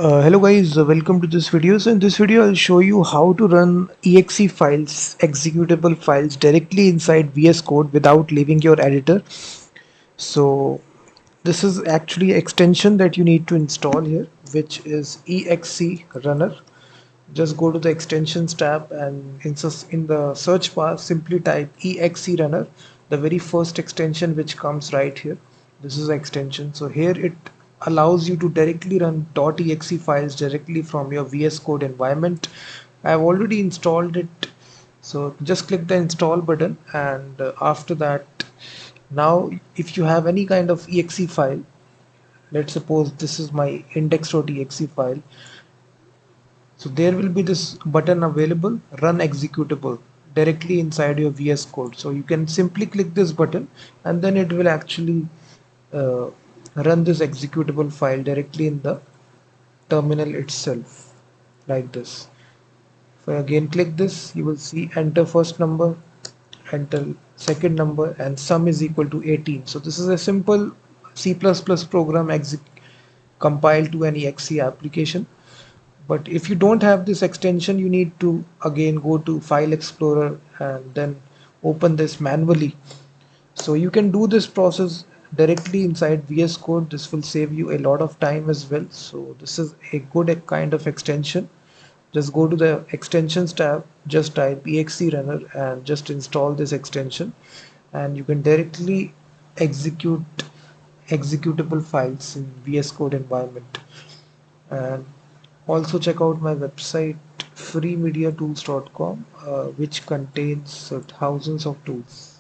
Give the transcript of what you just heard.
Hello guys, welcome to this video. So in this video I'll show you how to run EXE files, executable files directly inside VS Code without leaving your editor. So this is actually an extension that you need to install here, which is EXE runner. Just go to the extensions tab and in the search bar simply type EXE runner, the very first extension which comes right here. This is the extension. So here it allows you to directly run .exe files directly from your VS Code environment. I have already installed it, so just click the install button, and after that, now if you have any kind of exe file, let's suppose this is my index.exe file, so there will be this button available, run executable, directly inside your VS Code. So you can simply click this button and then it will actually uh, run this executable file directly in the terminal itself, like this. If I again click this, you will see enter first number, enter second number, and sum is equal to 18. So this is a simple C++ program compiled to an exe application. But if you don't have this extension, you need to again go to File Explorer and then open this manually. So you can do this process directly inside VS Code. This will save you a lot of time as well. So this is a good kind of extension. Just go to the extensions tab, just type exe runner and just install this extension, and you can directly execute executable files in VS Code environment. And also check out my website freemediatools.com, which contains thousands of tools.